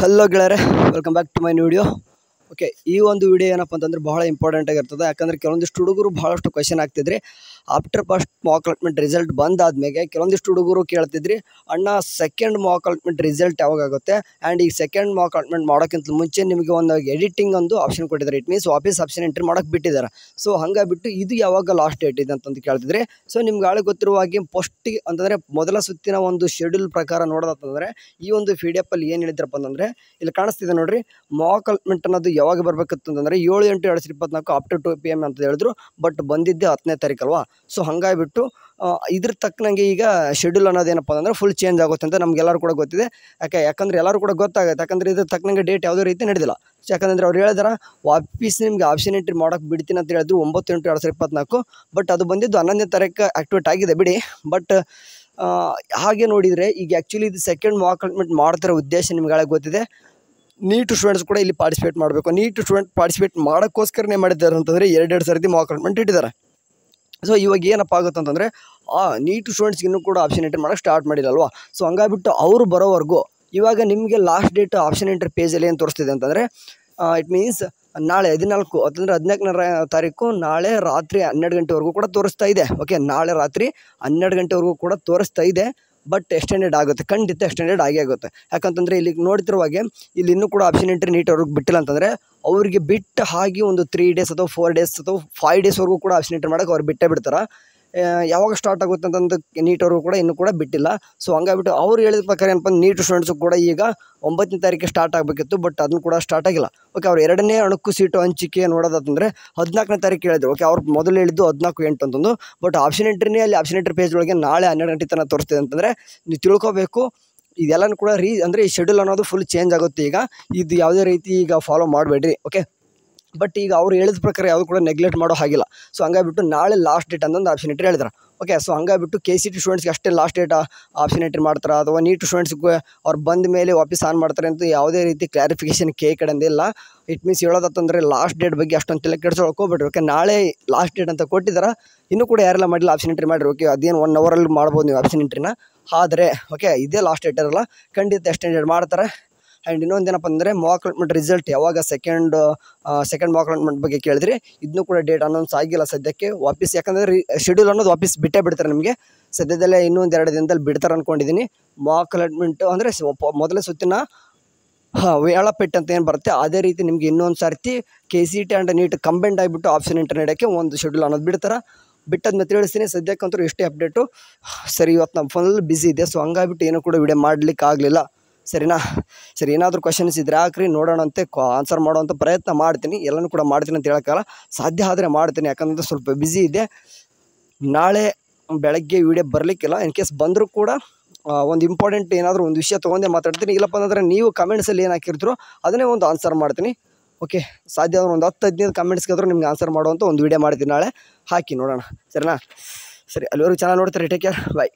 Hello ಗೆಳೆಯರೆ, welcome back to my new video. Okay, ಈ ಒಂದು ವಿಡಿಯೋ ಏನಪ್ಪ ಅಂತಂದ್ರೆ ಬಹಳ ಇಂಪಾರ್ಟೆಂಟ್ ಆಗಿರ್ತದೆ. ಯಾಕಂದರೆ ಕೆಲವೊಂದಿಷ್ಟು ಹುಡುಗರು ಬಹಳಷ್ಟು ಕ್ವೆಶನ್ ಆಗ್ತಿದ್ರಿ. After first mock allotment result ಬಂದಾದ್ಮೇಲೆ ಕೆಲವೊಂದಿಷ್ಟು ಹುಡುಗರು ಕೇಳ್ತಿದ್ರಿ, ಅಣ್ಣ ಸೆಕೆಂಡ್ ಮಾಕ್ ಅಲಾಟ್ಮೆಂಟ್ ರಿಸಲ್ಟ್ ಯಾವಾಗ ಆಗುತ್ತೆ, ಆ್ಯಂಡ್ ಈ ಸೆಕೆಂಡ್ ಮಾಕ್ ಅಲಾಟ್ಮೆಂಟ್ ಮಾಡೋಕ್ಕಿಂತ ಮುಂಚೆ ನಿಮಗೆ ಒಂದು ಎಡಿಟಿಂಗ್ ಒಂದು ಆಪ್ಷನ್ ಕೊಟ್ಟಿದ್ದಾರೆ. ಇಟ್ ಮೀನ್ಸ್ ವಾಪಸ್ ಆಪ್ಷನ್ ಎಂಟ್ರಿ ಮಾಡೋಕ್ಕೆ ಬಿಟ್ಟಿದ್ದಾರೆ. ಸೊ ಹಂಗಾಗ್ಬಿಟ್ಟು ಇದು ಯಾವಾಗ ಲಾಸ್ಟ್ ಡೇಟ್ ಇದೆ ಅಂತಂದು ಕೇಳ್ತಿದ್ರೆ, ಸೊ ನಿಮ್ಗೆ ಆಳೆ ಗೊತ್ತಿರುವ ಹಾಗೆ ಫಸ್ಟಿಗೆ ಅಂತಂದರೆ ಮೊದಲ ಸುತ್ತಿನ ಒಂದು ಶೆಡ್ಯೂಲ್ ಪ್ರಕಾರ ನೋಡೋದಂತಂದರೆ ಈ ಒಂದು PDF ಅಲ್ಲಿ ಏನು ಹೇಳಿದ್ರಪ್ಪ ಅಂತಂದರೆ, ಇಲ್ಲಿ ಕಾಣಿಸ್ತಿದೆ ನೋಡ್ರಿ, ಮಾಕ್ ಅಲಾಟ್ಮೆಂಟ್ ಅನ್ನೋದು ಯಾವಾಗ ಬರಬೇಕಿತ್ತಂತಂದರೆ 7/8/2024 ಆಫ್ಟರ್ 2 PM ಅಂತ ಹೇಳಿದ್ರು. ಬಟ್ ಬಂದಿದ್ದೆ 10ನೇ ತಾರೀಕು ಅಲ್ವಾ. ಸೊ ಹಂಗಾಗಿಬಿಟ್ಟು ಇದ್ರ ತಕ್ಕನಂಗೆ ಈಗ ಶೆಡ್ಯೂಲ್ ಅನ್ನೋದೇನಪ್ಪ ಅಂದರೆ ಫುಲ್ ಚೇಂಜ್ ಆಗುತ್ತೆ ಅಂತ ನಮಗೆಲ್ಲರೂ ಕೂಡ ಗೊತ್ತಿದೆ. ಯಾಕಂದರೆ ಎಲ್ಲರೂ ಕೂಡ ಗೊತ್ತಾಗುತ್ತೆ. ಯಾಕಂದರೆ ಇದ್ರ ತಕ್ಕನಂಗೆ ಡೇಟ್ ಯಾವುದೇ ರೀತಿ ನಡೆದಿಲ್ಲ. ಯಾಕಂದರೆ ಅವ್ರು ಹೇಳಿದಾರೆ ವಾಪಸ್ ನಿಮ್ಗೆ ಆಪ್ಷನ್ ಎಂಟ್ರಿ ಮಾಡೋಕ್ಕೆ ಬಿಡ್ತೀನಿ ಅಂತ ಹೇಳಿದ್ರು 9/8/2024. ಬಟ್ ಅದು ಬಂದಿದ್ದು 11ನೇ ತಾರೀಕು ಆ್ಯಕ್ಟಿವೇಟ್ ಆಗಿದೆ ಬಿಡಿ. ಬಟ್ ಹಾಗೆ ನೋಡಿದರೆ ಈಗ ಆ್ಯಕ್ಚುಲಿ ಇದು ಸೆಕೆಂಡ್ ಮಾಕ್ ಅಲಾಟ್ಮೆಂಟ್ ಮಾಡ್ತಿರೋ ಉದ್ದೇಶ ನಿಮ್ಗೆ ಗೊತ್ತಿದೆ. ನೀಟ್ ಸ್ಟೂಡೆಂಟ್ಸ್ ಕೂಡ ಇಲ್ಲಿ ಪಾರ್ಟಿಸಿಪೇಟ್ ಮಾಡಬೇಕು. ನೀಟ್ ಸ್ಟೂಡೆಂಟ್ ಪಾರ್ಟಿಸಿಪೇಟ್ ಮಾಡೋಕ್ಕೋಸ್ಕರನೇ ಮಾಡಿದ್ದಾರೆ ಅಂತಂದರೆ 2 ಸರ್ತಿ ಮಾಕ್ ಅಲಾಟ್ಮೆಂಟ್ ಇಟ್ಟಿದ್ದಾರೆ. ಸೊ ಇವಾಗ ಏನಪ್ಪ ಆಗುತ್ತೆ ಅಂತಂದರೆ ನೀಟ್ ಸ್ಟೂಡೆಂಟ್ಸ್ಗೆ ಇನ್ನೂ ಕೂಡ ಆಪ್ಷನ್ ಎಂಟ್ರಿ ಮಾಡೋಕ್ಕೆ ಸ್ಟಾರ್ಟ್ ಮಾಡಿಲ್ಲಲ್ವಾ. ಸೊ ಹಂಗಾಗ್ಬಿಟ್ಟು ಅವರು ಬರೋವರೆಗೂ ಇವಾಗ ನಿಮಗೆ ಲಾಸ್ಟ್ ಡೇಟ್ ಆಪ್ಷನ್ ಎಂಟ್ರಿ ಪೇಜಲ್ಲಿ ಏನು ತೋರಿಸ್ತಿದೆ ಅಂತಂದರೆ, ಇಟ್ ಮೀನ್ಸ್ ನಾಳೆ 14 ಅಂತಂದರೆ 14ನೇ ತಾರೀಕು ನಾಳೆ ರಾತ್ರಿ 12 ಗಂಟೆವರೆಗೂ ಕೂಡ ತೋರಿಸ್ತಾ ಇದೆ. ಓಕೆ, ನಾಳೆ ರಾತ್ರಿ 12 ಗಂಟೆವರೆಗೂ ಕೂಡ ತೋರಿಸ್ತಾ ಇದೆ. ಬಟ್ ಎಕ್ಸ್ಟೆಂಡೆಡ್ ಆಗುತ್ತೆ, ಖಂಡಿತ ಎಕ್ಸ್ಟೆಂಡೆಡ್ ಆಗೇ ಆಗುತ್ತೆ. ಯಾಕಂತಂದರೆ ಇಲ್ಲಿ ನೋಡ್ತಿರುವಾಗೆ ಇಲ್ಲಿ ಇನ್ನೂ ಕೂಡ ಆಪ್ಷನ್ ಎಂಟ್ರಿ ನೀಟ್ ಅವ್ರಿಗೆ ಬಿಟ್ಟಿಲ್ಲ ಅಂತಂದರೆ ಅವರಿಗೆ ಬಿಟ್ಟು ಹಾಗೆ ಒಂದು 3 ಡೇಸ್ ಅಥವಾ 4 ಡೇಸ್ ಅಥವಾ 5 ಡೇಸ್ವರೆಗೂ ಕೂಡ ಆಪ್ಷನ್ ಎಂಟ್ರಿ ಮಾಡೋಕ್ಕೆ ಅವ್ರು ಬಿಟ್ಟೇ ಬಿಡ್ತಾರೆ. ಯಾವಾಗ ಸ್ಟಾರ್ಟ್ ಆಗುತ್ತೆ ಅಂತಂದು ನೀಟವ್ರಿಗೂ ಕೂಡ ಇನ್ನೂ ಕೂಡ ಬಿಟ್ಟಿಲ್ಲ. ಸೊ ಹಂಗಾಗ್ಬಿಟ್ಟು ಅವ್ರು ಹೇಳಿದ ಪ್ರಕಾರ ಏನಪ್ಪ, ನೀಟ್ ಸ್ಟೂಡೆಂಟ್ಸು ಕೂಡ ಈಗ 9ನೇ ತಾರೀಕಿಗೆ ಸ್ಟಾರ್ಟ್ ಆಗಬೇಕಿತ್ತು. ಬಟ್ ಅದನ್ನು ಕೂಡ ಸ್ಟಾರ್ಟ್ ಆಗಿಲ್ಲ. ಓಕೆ, ಅವ್ರು 2ನೇ ಅಣುಕು ಸೀಟು ಹಂಚಿಕೆ ನೋಡೋದಂತಂದರೆ 14ನೇ ತಾರೀಕು ಹೇಳಿದ್ರು. ಓಕೆ, ಅವ್ರು ಮೊದಲು ಹೇಳಿದ್ದು 14/8 ಅಂತಂದು. ಬಟ್ ಆಪ್ಷನ್ ಎಂಟ್ರಿನೇ ಅಲ್ಲಿ ಆಪ್ಷನ್ ಎಂಟ್ರಿ ಪೇಜ್ ಒಳಗೆ ನಾಳೆ 12 ಗಂಟೆ ತನಕ ತೋರಿಸ್ತಿದೆ ಅಂತಂದರೆ ನೀವು ತಿಳ್ಕೊಬೇಕು ಇದೆಲ್ಲನೂ ಕೂಡ ಅಂದರೆ ಈ ಶೆಡ್ಯೂಲ್ ಅನ್ನೋದು ಫುಲ್ ಚೇಂಜ್ ಆಗುತ್ತೆ. ಈಗ ಇದು ಯಾವುದೇ ರೀತಿ ಈಗ ಫಾಲೋ ಮಾಡಬೇಡ್ರಿ. ಓಕೆ, ಬಟ್ ಈಗ ಅವ್ರು ಹೇಳಿದ ಪ್ರಕಾರ ಯಾವುದು ಕೂಡ ನೆಗ್ಲೆಕ್ಟ್ ಮಾಡೋ ಹಾಗಿಲ್ಲ. ಸೊ ಹಂಗಾಗ್ಬಿಟ್ಟು ನಾಳೆ ಲಾಸ್ಟ್ ಡೇಟ್ ಅನ್ನೊಂದು ಆಪ್ಷನ್ ಎಂಟ್ರಿ ಹೇಳಿದ್ರು. ಓಕೆ, ಸೊ ಹಂಗಾಗ್ಬಿಟ್ಟು KCT ಸ್ಟೂಡೆಂಟ್ಸ್ಗೆ ಅಷ್ಟೇ ಲಾಸ್ಟ್ ಡೇಟ್ ಆಪ್ಷನ್ ಎಂಟ್ರಿ ಮಾಡ್ತಾರೆ ಅಥವಾ ನೀಟ್ ಸ್ಟೂಡೆಂಟ್ಸ್ಗೆ ಅವ್ರು ಬಂದ ಮೇಲೆ ವಾಪಸ್ ಆನ್ ಮಾಡ್ತಾರೆ ಅಂತ ಯಾವುದೇ ರೀತಿ ಕ್ಲಾರಿಫಿಕೇಷನ್ ಕಡೆಯಿಂದ ಇಲ್ಲ. ಇಟ್ ಮೀನ್ಸ್ ಹೇಳೋದಂತಂದರೆ ಲಾಸ್ಟ್ ಡೇಟ್ ಬಗ್ಗೆ ಅಷ್ಟೊಂದು ತಲೆ ಕೆಡಿಸ್ಕೊಳ್ಕೋಬೇಡ್ರಿ. ಓಕೆ, ನಾಳೆ ಲಾಸ್ಟ್ ಡೇಟ್ ಅಂತ ಕೊಟ್ಟಿದ್ದಾರೆ. ಇನ್ನೂ ಕೂಡ ಯಾರೆಲ್ಲ ಮಾಡಿಲ್ಲ ಆಪ್ಷನ್ ಎಂಟ್ರಿ ಮಾಡಿರಿ. ಓಕೆ, ಅದೇನು 1 ಅವರಲ್ಲಿ ಮಾಡ್ಬೋದು ನೀವು ಆಪ್ಷನ್ ಎಂಟ್ರಿನ. ಆದರೆ ಓಕೆ, ಇದೇ ಲಾಸ್ಟ್ ಡೇಟ್ ಇರಲ್ಲ, ಖಂಡಿತ ಎಕ್ಸ್ಟೆಂಡೆಡ್ ಮಾಡ್ತಾರೆ. ಆ್ಯಂಡ್ ಇನ್ನೊಂದೇನಪ್ಪ ಅಂದರೆ ಮಾಕ್ ಅಲಾಟ್ಮೆಂಟ್ ರಿಸಲ್ಟ್ ಯಾವಾಗ ಸೆಕೆಂಡ್ ಮಾಕ್ ಅಲಾಟ್ಮೆಂಟ್ ಬಗ್ಗೆ ಕೇಳಿದ್ರಿ, ಇದನ್ನೂ ಕೂಡ ಡೇಟ್ ಅನೌನ್ಸ್ ಆಗಿಲ್ಲ ಸದ್ಯಕ್ಕೆ. ವಾಪಸ್ ಯಾಕಂದರೆ ಶೆಡ್ಯೂಲ್ ಅನ್ನೋದು ವಾಪಸ್ ಬಿಟ್ಟೇ ಬಿಡ್ತಾರೆ ನಿಮಗೆ. ಸದ್ಯದಲ್ಲೇ ಇನ್ನೊಂದು 2 ದಿನದಲ್ಲಿ ಬಿಡ್ತಾರೆ ಅಂದ್ಕೊಂಡಿದ್ದೀನಿ. ಮಾಕ್ ಅಲಾಟ್ಮೆಂಟು ಅಂದರೆ ಮೊದಲ ಸುತ್ತಿನ ವೇಳಾಪಟ್ಟಿ ಅಂತ ಏನು ಬರುತ್ತೆ ಅದೇ ರೀತಿ ನಿಮಗೆ ಇನ್ನೊಂದು ಸರ್ತಿ KCT ಆ್ಯಂಡ್ ನೀಟ್ ಕಂಬೈಂಡ್ ಆಗಿಬಿಟ್ಟು ಆಪ್ಷನ್ ಎಂಟ್ರಿ ನಡೆಯೋಕ್ಕೆ ಒಂದು ಶೆಡ್ಯೂಲ್ ಅನ್ನೋದು ಬಿಡ್ತಾರೆ. ಬಿಟ್ಟದ್ಮೇಲೆ ತಿಳಿಸ್ತೀನಿ. ಸದ್ಯಕ್ಕಂತೂ ಎಷ್ಟೇ ಅಪ್ಡೇಟು. ಸರಿ, ಇವತ್ತು ನಮ್ಮ ಫೋನಲ್ಲಿ ಬಿಸಿ ಇದೆ. ಸೊ ಹಂಗಾಗ್ಬಿಟ್ಟು ಏನೂ ಕೂಡ ವಿಡಿಯೋ ಮಾಡಲಿಕ್ಕೆ ಆಗಲಿಲ್ಲ. ಸರಿನಾ? ಸರಿ, ಏನಾದರೂ ಕ್ವಶನ್ಸ್ ಇದ್ದರೆ ಹಾಕ್ರಿ, ನೋಡೋಣಂತೆ ಆನ್ಸರ್ ಮಾಡೋವಂಥ ಪ್ರಯತ್ನ ಮಾಡ್ತೀನಿ. ಎಲ್ಲನೂ ಕೂಡ ಮಾಡ್ತೀನಿ ಅಂತ ಹೇಳೋಕ್ಕಲ್ಲ, ಸಾಧ್ಯ ಆದರೆ ಮಾಡ್ತೀನಿ. ಯಾಕಂದರೆ ಸ್ವಲ್ಪ ಬ್ಯುಸಿ ಇದೆ. ನಾಳೆ ಬೆಳಗ್ಗೆ ವಿಡಿಯೋ ಬರಲಿಕ್ಕಿಲ್ಲ. ಇನ್ ಕೇಸ್ ಬಂದರೂ ಕೂಡ ಒಂದು ಇಂಪಾರ್ಟೆಂಟ್ ಏನಾದರೂ ಒಂದು ವಿಷಯ ತೊಗೊಂಡೇ ಮಾತಾಡ್ತೀನಿ. ಇಲ್ಲಪ್ಪ ಅಂದರೆ ನೀವು ಕಮೆಂಟ್ಸಲ್ಲಿ ಏನು ಹಾಕಿರ್ತೀರೋ ಅದನ್ನೇ ಒಂದು ಆನ್ಸರ್ ಮಾಡ್ತೀನಿ. ಓಕೆ, ಸಾಧ್ಯ ಆದ್ರೆ ಒಂದು 10-15 ಕಮೆಂಟ್ಸ್ಗೆ ಆದರೂ ನಿಮ್ಗೆ ಆನ್ಸರ್ ಮಾಡುವಂಥ ಒಂದು ವಿಡಿಯೋ ಮಾಡ್ತೀನಿ ನಾಳೆ. ಹಾಕಿ ನೋಡೋಣ. ಸರಿನಾ? ಸರಿ, ಅಲ್ಲಿವರೆಗೂ ಚೆನ್ನಾಗಿ ನೋಡ್ತಾರೆ. ಟೇಕ್ ಕೇರ್, ಬಾಯ್.